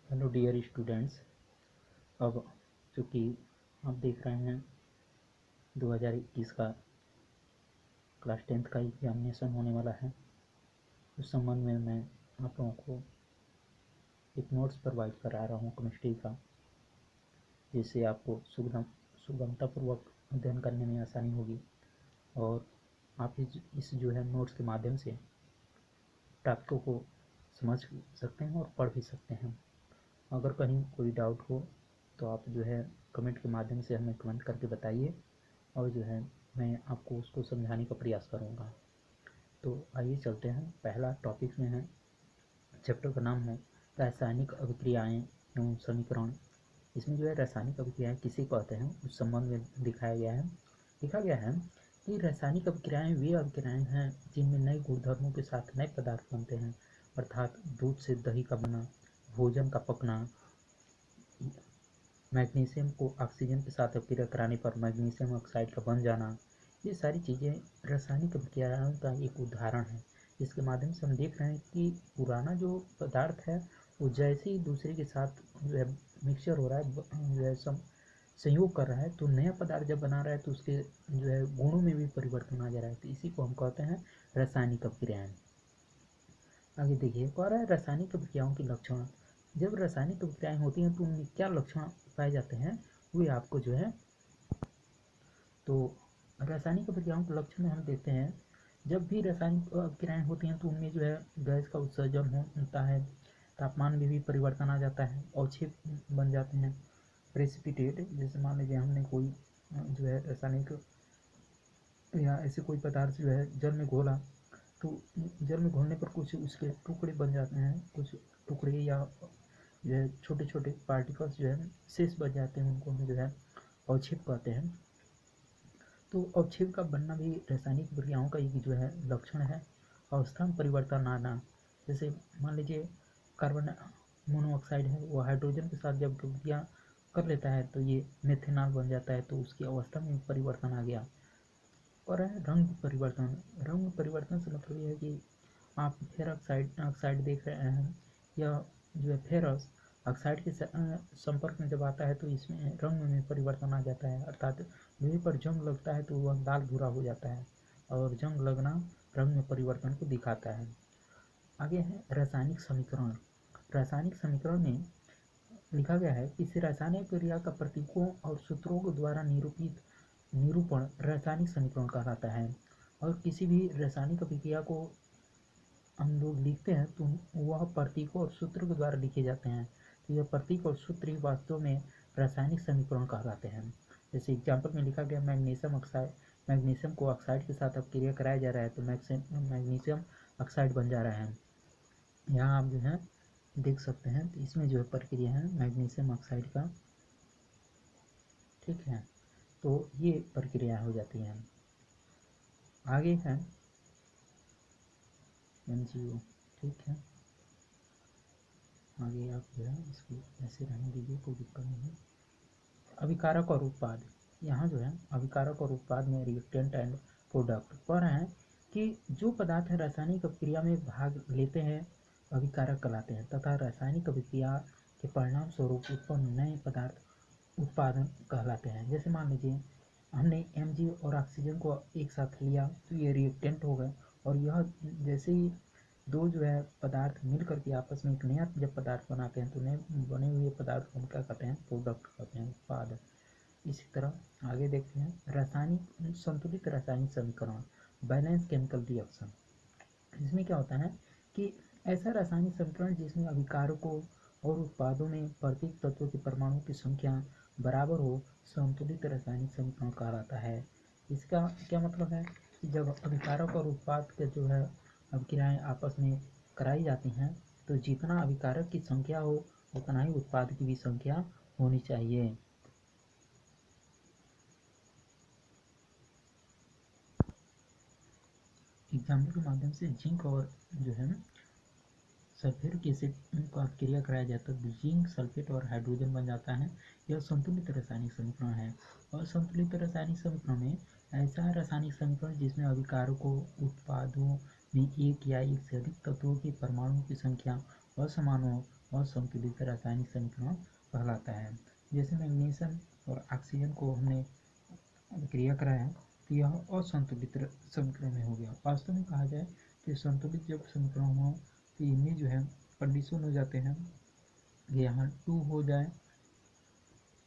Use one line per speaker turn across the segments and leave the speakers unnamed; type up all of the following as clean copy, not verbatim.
Hello dear students. अब चूँकि आप देख रहे हैं 2021 का क्लास 10th का एग्जामिनेशन होने वाला है। उस संबंध में मैं आप लोगों को एक नोट्स प्रोवाइड करा रहा हूँ केमिस्ट्री का, जिससे आपको सुगमतापूर्वक अध्ययन करने में आसानी होगी और आप इस जो है नोट्स के माध्यम से टॉपिकों को समझ सकते हैं और पढ़ भी सकते हैं। अगर कहीं कोई डाउट हो तो आप जो है कमेंट के माध्यम से हमें कमेंट करके बताइए और जो है मैं आपको उसको समझाने का प्रयास करूँगा। तो आइए चलते हैं, पहला टॉपिक में है, चैप्टर का नाम है रासायनिक अभिक्रियाएं एवं समीकरण। इसमें जो है रासायनिक अभिक्रियाएं किसे कहते हैं उस संबंध में लिखा गया है कि रासायनिक अभिक्रियाएं वे अभिक्रियाएं हैं जिनमें नए गुणधर्मों के साथ नए पदार्थ बनते हैं, अर्थात दूध से दही का बना, भोजन का पकना, मैग्नीशियम को ऑक्सीजन के साथ अभिक्रिया कराने पर मैग्नीशियम ऑक्साइड का बन जाना। ये सारी चीज़ें रासायनिक अभिक्रियाओं का एक उदाहरण है। इसके माध्यम से हम देख रहे हैं कि पुराना जो पदार्थ है वो जैसे ही दूसरे के साथ जो है मिक्सचर हो रहा है, जो है संयोग कर रहा है, तो नया पदार्थ जब बना रहा है तो उसके जो है गुणों में भी परिवर्तन आ जा रहा है। तो इसी को हम कहते हैं रासायनिक अभिक्रियाएं। आगे देखिए, कह रहा है रासायनिक अभिक्रियाओं के लक्षण। जब रासायनिक अभिक्रियाएं होती हैं तो उनमें क्या लक्षण पाए जाते हैं वे आपको जो है, तो रासायनिक अभिक्रियाओं के लक्षण हम देखते हैं। जब भी रासायनिक अभिक्रियाएं होती हैं तो उनमें जो है गैस का उत्सर्जन होता है, तापमान में भी परिवर्तन आ जाता है, अवक्षेप बन जाते हैं, प्रेसिपिटेट। जैसे मान लीजिए हमने कोई जो है रासायनिक या ऐसे कोई पदार्थ जो है जल में घोला, तो जल में घोलने पर कुछ उसके टुकड़े बन जाते हैं, कुछ टुकड़े या जो है छोटे छोटे पार्टिकल्स जो है शेष बच जाते हैं, उनको हम जो है अवक्षेप कहते हैं। तो अवक्षेप का बनना भी रासायनिक प्रक्रियाओं का एक जो है लक्षण है। अवस्था में परिवर्तन आना, जैसे मान लीजिए कार्बन मोनोऑक्साइड है, वो हाइड्रोजन के साथ जब क्रिया कर लेता है तो ये मेथेनॉल बन जाता है, तो उसकी अवस्था में परिवर्तन आ गया। और है रंग परिवर्तन। रंग परिवर्तन से मतलब ये है कि आप फेर ऑक्साइड देख रहे हैं, या जो है फेरस ऑक्साइड के संपर्क में जब आता है तो इसमें रंग में परिवर्तन आ जाता है, अर्थात लोहे पर जंग लगता है तो वह लाल भूरा हो जाता है, और जंग लगना रंग में परिवर्तन को दिखाता है। आगे है रासायनिक समीकरण। रासायनिक समीकरण में लिखा गया है कि इस रासायनिक क्रिया का प्रतीकों और सूत्रों के द्वारा निरूपण रासायनिक समीकरण कहलाता है। और किसी भी रासायनिक अभिक्रिया को हम लोग लिखते हैं तो वह प्रतीकों और सूत्र के द्वारा लिखे जाते हैं। तो यह प्रतीक और सूत्र ही वास्तव में रासायनिक समीकरण कहलाते हैं। जैसे एग्जाम्पल में लिखा गया मैग्नीशियम को ऑक्साइड के साथ अपक्रिया कराया जा रहा है तो मैग्नीशियम ऑक्साइड बन जा रहा है। यहाँ आप जो है देख सकते हैं, तो इसमें जो है प्रक्रिया है मैग्नीशियम ऑक्साइड का, ठीक है। तो ये प्रक्रिया हो जाती है। आगे है MgO, ठीक है। आगे आप जो है इसको ऐसे रहने दीजिए, कोई दिक्कत नहीं है। अभिकारक और उत्पाद, यहाँ जो है अभिकारक और उत्पाद में रिएक्टेंट एंड प्रोडक्ट कह रहे हैं कि जो पदार्थ रासायनिक अभिक्रिया में भाग लेते हैं अभिकारक कहलाते हैं, तथा रासायनिक अभिक्रिया के परिणाम स्वरूप उत्पन्न नए पदार्थ उत्पादन कहलाते हैं। जैसे मान लीजिए हमने Mg और ऑक्सीजन को एक साथ लिया तो ये रिएक्टेंट हो गए, और यह जैसे ही दो जो है पदार्थ मिल करके आपस में एक नया जब पदार्थ बनाते हैं तो नए बने हुए पदार्थ को हम क्या कहते हैं, प्रोडक्ट कहते हैं, उत्पाद। इसी तरह आगे देखते हैं रासायनिक संतुलित रासायनिक समीकरण, बैलेंस केमिकल रिएक्शन। इसमें क्या होता है कि ऐसा रासायनिक समीकरण जिसमें अभिकारकों और उत्पादों में प्रत्येक तत्व के परमाणु की संख्या बराबर हो, संतुलित रासायनिक समीकरण कहलाता है। इसका क्या मतलब है कि जब अभिकारक और उत्पाद के जो है अभिक्रियाएं आपस में कराई जाती हैं तो जितना अभिकारक की संख्या हो उतना ही उत्पाद की भी संख्या होनी चाहिए। एग्जाम्पल के माध्यम से जिंक और जो है सल्फ्यूरिक एसिड का क्रिया कराया जाता है तो जिंक सल्फेट और हाइड्रोजन बन जाता है। यह संतुलित रासायनिक समीकरण है। और संतुलित रासायनिक समीकरण में ऐसा रासायनिक समीकरण जिसमें अभिकारकों उत्पादों में एक या एक से अधिक तत्वों के परमाणुओं की संख्या असमान हो, असंतुलित रासायनिक समीकरण कहलाता है। जैसे मैग्नीशियम और ऑक्सीजन को हमने अभिक्रिया कराया तो यह असंतुलित समीकरण में हो गया। वास्तव में कहा जाए तो संतुलित जब समीकरण हो तो इनमें जो है कंडीशन हो जाते हैं, यहाँ 2 हो जाए,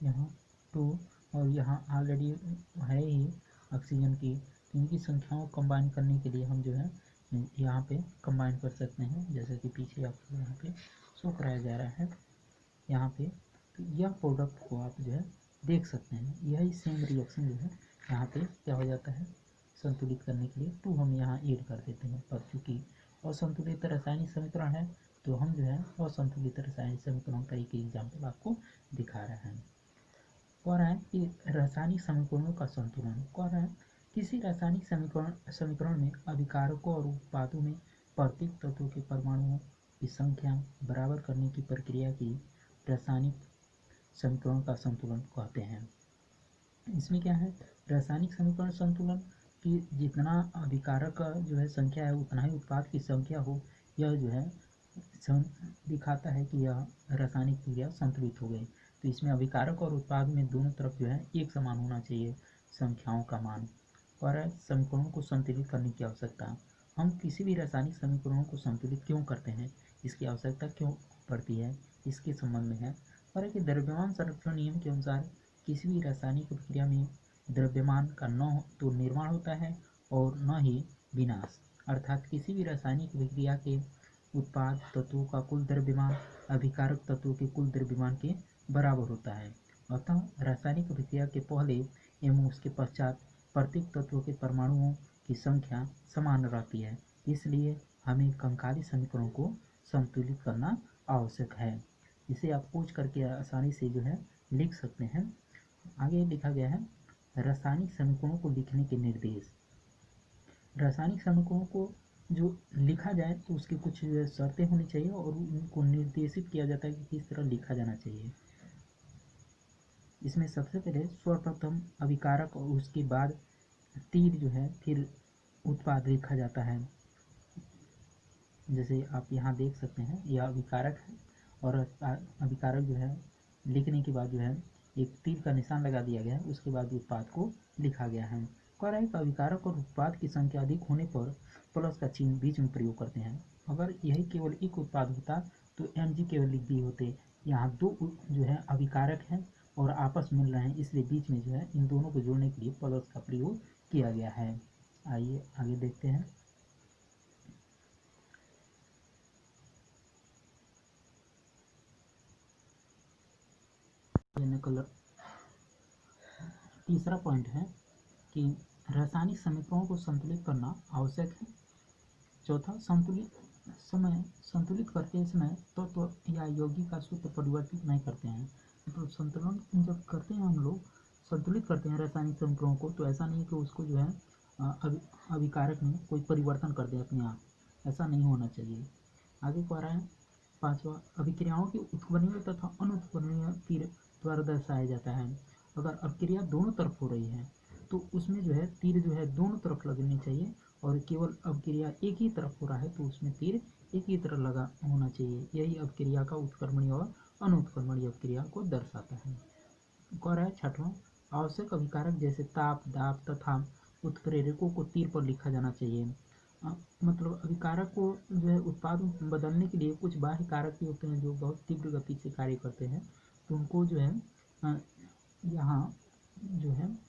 यहाँ 2 और यहाँ ऑलरेडी है ही ऑक्सीजन की, तो इनकी संख्याओं को कंबाइन करने के लिए हम जो है यहाँ पे कंबाइन कर सकते हैं, जैसे कि पीछे आपको यहाँ पे शो कराया जा रहा है यहाँ पे। तो यह प्रोडक्ट को आप जो है देख सकते हैं, यही सेम रिएक्शन जो है यहाँ पे क्या हो जाता है, संतुलित करने के लिए 2 हम यहाँ ऐड कर देते हैं। पर चूँकि असंतुलित रासायनिक समीकरण है तो हम जो है असंतुलित रासायनिक समीकरण का एक एग्जाम्पल आपको दिखा रहे हैं। कह रहा है कि रासायनिक समीकरणों का संतुलन। कह रहा है किसी रासायनिक समीकरण में अभिकारकों और उत्पादों में प्रत्येक तत्व के परमाणुओं की संख्या बराबर करने की प्रक्रिया की रासायनिक समीकरण का संतुलन कहते हैं। इसमें क्या है, रासायनिक समीकरण संतुलन की जितना अभिकारक का जो है संख्या है उतना ही उत्पाद की संख्या हो, यह जो है दिखाता है कि यह रासायनिक क्रिया संतुलित हो गई। तो इसमें अभिकारक और उत्पाद में दोनों तरफ जो है एक समान होना चाहिए संख्याओं का मान। और समीकरणों को संतुलित करने की आवश्यकता, हम किसी भी रासायनिक समीकरणों को संतुलित क्यों करते हैं, इसकी आवश्यकता क्यों पड़ती है, इसके संबंध में है। और कि द्रव्यमान संरक्षण नियम के अनुसार किसी भी रासायनिक प्रक्रिया में द्रव्यमान का न तो निर्माण होता है और न ही विनाश, अर्थात किसी भी रासायनिक प्रक्रिया के उत्पाद तत्वों का कुल द्रव्यमान अभिकारक तत्वों के कुल द्रव्यमान के बराबर होता है। अतः रासायनिक प्रक्रिया के पहले एवं उसके पश्चात प्रत्येक तत्व के परमाणुओं की संख्या समान रहती है, इसलिए हमें कंकाली समीकरणों को संतुलित करना आवश्यक है। इसे आप खोज करके आसानी से जो है लिख सकते हैं। आगे लिखा गया है रासायनिक समीकरणों को लिखने के निर्देश। रासायनिक समीकरणों को जो लिखा जाए तो उसकी कुछ शर्तें होनी चाहिए और उनको निर्देशित किया जाता है कि किस तरह लिखा जाना चाहिए। इसमें सबसे पहले सर्वप्रथम अभिकारक और उसके बाद तीर जो है फिर उत्पाद लिखा जाता है। जैसे आप यहाँ देख सकते हैं यह अभिकारक है और अभिकारक जो है लिखने के बाद जो है एक तीर का निशान लगा दिया गया है, उसके बाद उत्पाद को लिखा गया है। कह रहा है कि अभिकारक और उत्पाद की संख्या अधिक होने पर प्लस का चिन्ह बीच में प्रयोग करते हैं। अगर यही केवल एक उत्पाद होता तो Mg केवल लिख दिए होते। यहाँ दो जो है अभिकारक हैं और आपस मिल रहे हैं, इसलिए बीच में जो है इन दोनों को जोड़ने के लिए प्लस का प्रयोग किया गया है। आइए आगे देखते हैं। तीसरा पॉइंट है कि रासायनिक समीकरणों को संतुलित करना आवश्यक है। चौथा, संतुलित करते समय तत्व या यौगिक का सूत्र परिवर्तित नहीं करते हैं। मतलब संतुलन जब करते हैं हम लोग संतुलित करते हैं रासायनिक समीकरणों को, तो ऐसा नहीं कि उसको जो है अभिकारक में कोई परिवर्तन कर दे अपने आप, ऐसा नहीं होना चाहिए। आगे कह रहा है पांचवा, अभिक्रियाओं की उत्क्रमणीय तथा अनुत्क्रमणीय तीर द्वारा दर्शाया जाता है। अगर अभिक्रिया दोनों तरफ हो रही है तो उसमें जो है तीर जो है दोनों तरफ लगनी चाहिए, और केवल अभिक्रिया एक ही तरफ हो रहा है तो उसमें तीर एक ही तरफ लगा होना चाहिए। यही अभिक्रिया का उत्क्रमणीय और अनुत्क्रमणीय अभिक्रिया को दर्शाता है। कह रहा है छठवां, आवश्यक अभिकारक जैसे ताप, दाब तथा उत्प्रेरकों को तीर पर लिखा जाना चाहिए। मतलब अभिकारक को जो है उत्पाद बदलने के लिए कुछ बाह्य कारक भी होते हैं जो बहुत तीव्र गति से कार्य करते हैं, तो उनको जो है यहाँ जो है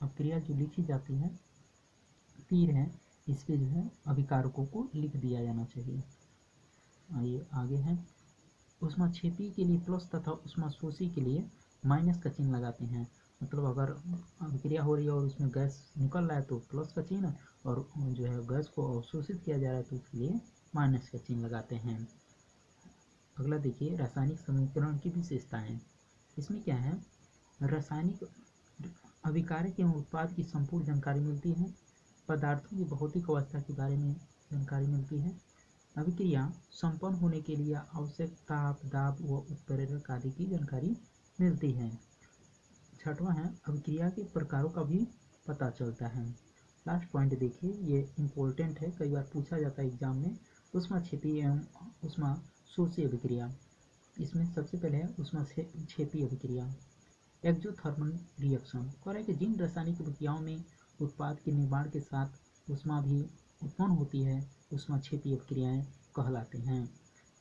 अभिक्रिया जो लिखी जाती है तीर है, इस पे जो है अभिकारकों को लिख दिया जाना चाहिए। आइए आगे है, ऊष्माक्षेपी के लिए प्लस तथा ऊष्माशोषी के लिए माइनस का चिन्ह लगाते हैं। मतलब अगर अभिक्रिया हो रही है और उसमें गैस निकल रहा है तो प्लस का चिन्ह, और जो है गैस को अवशोषित किया जा रहा है तो उसके लिए माइनस का चिन्ह लगाते हैं। अगला देखिए रासायनिक समीकरण की विशेषताएं। इसमें क्या है, रासायनिक अभिकारक एवं उत्पाद की संपूर्ण जानकारी मिलती है, पदार्थों की भौतिक अवस्था के बारे में जानकारी मिलती है, अभिक्रिया संपन्न होने के लिए आवश्यक ताप, दाब व उत्प्रेरक आदि की जानकारी मिलती है। छठवां है, अभिक्रिया के प्रकारों का भी पता चलता है। लास्ट पॉइंट देखिए, ये इम्पोर्टेंट है, कई बार पूछा जाता है एग्जाम में, ऊष्माक्षेपी एवं ऊष्मा शोषी अभिक्रिया। इसमें सबसे पहले है ऊष्माक्षेपी अभिक्रिया, एक्सोथर्मल रिएक्शन। कह रहा है कि जिन रासायनिक अभिक्रियाओं में उत्पाद के निर्माण के साथ ऊष्मा भी उत्पन्न होती है, ऊष्माक्षेपी अभिक्रियाएं कहलाते हैं।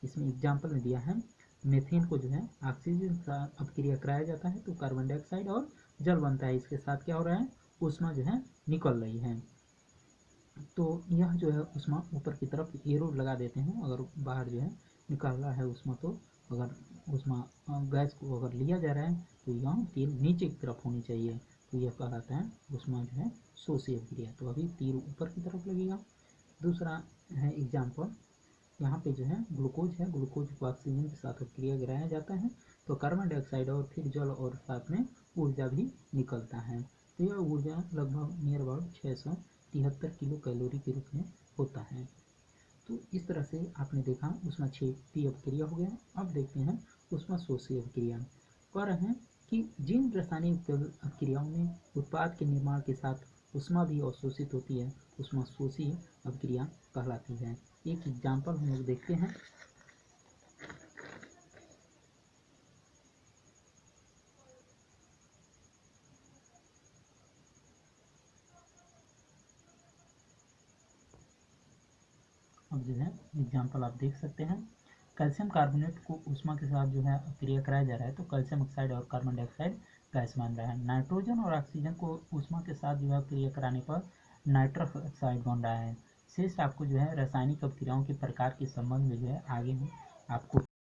इसमें एग्जाम्पल में दिया है, मेथेन को जो है ऑक्सीजन का अभिक्रिया कराया जाता है तो कार्बन डाइऑक्साइड और जल बनता है, इसके साथ क्या हो रहा है, ऊष्मा जो है निकल रही है। तो यह जो है ऊष्मा ऊपर की तरफ एरो लगा देते हैं, अगर बाहर जो है निकल रहा है ऊष्मा, तो अगर ऊष्मा गैस को अगर लिया जा रहा है तो यहाँ तीर नीचे की तरफ होनी चाहिए, तो यह कहलाता है ऊष्मा जो है शोषी अभिक्रिया। तो अभी तीर ऊपर की तरफ लगेगा। दूसरा है एग्जाम्पल, यहाँ पे जो है ग्लूकोज है, ग्लूकोज को ऑक्सीजन के साथ अभिक्रिया कराया जाता है तो कार्बन डाइऑक्साइड और फिर जल और साथ में ऊर्जा भी निकलता है। तो यह ऊर्जा लगभग नियर अबाउट 673 किलो कैलोरी के रूप में होता है। तो इस तरह से आपने देखा ऊष्माक्षेपी अभिक्रिया हो गया। अब देखते हैं ऊष्माशोषी अभिक्रिया। कह रहे हैं कि जिन रासायनिक अभिक्रियाओं में उत्पाद के निर्माण के साथ ऊष्मा भी अवशोषित होती है, ऊष्माशोषी अभिक्रिया कहलाती है। एक एग्जाम्पल हम लोग देखते हैं। अब जो है एग्जाम्पल आप देख सकते हैं, कैल्शियम कार्बोनेट को ऊष्मा के साथ जो है अभिक्रिया कराया जा रहा है तो कैल्शियम ऑक्साइड और कार्बन डाइऑक्साइड गैस बन रहा है। नाइट्रोजन और ऑक्सीजन को ऊष्मा के साथ जो है अभिक्रिया कराने पर नाइट्रस ऑक्साइड बन रहा है। शेष आपको जो है रासायनिक अभिक्रियाओं के प्रकार के संबंध में जो है आगे में आपको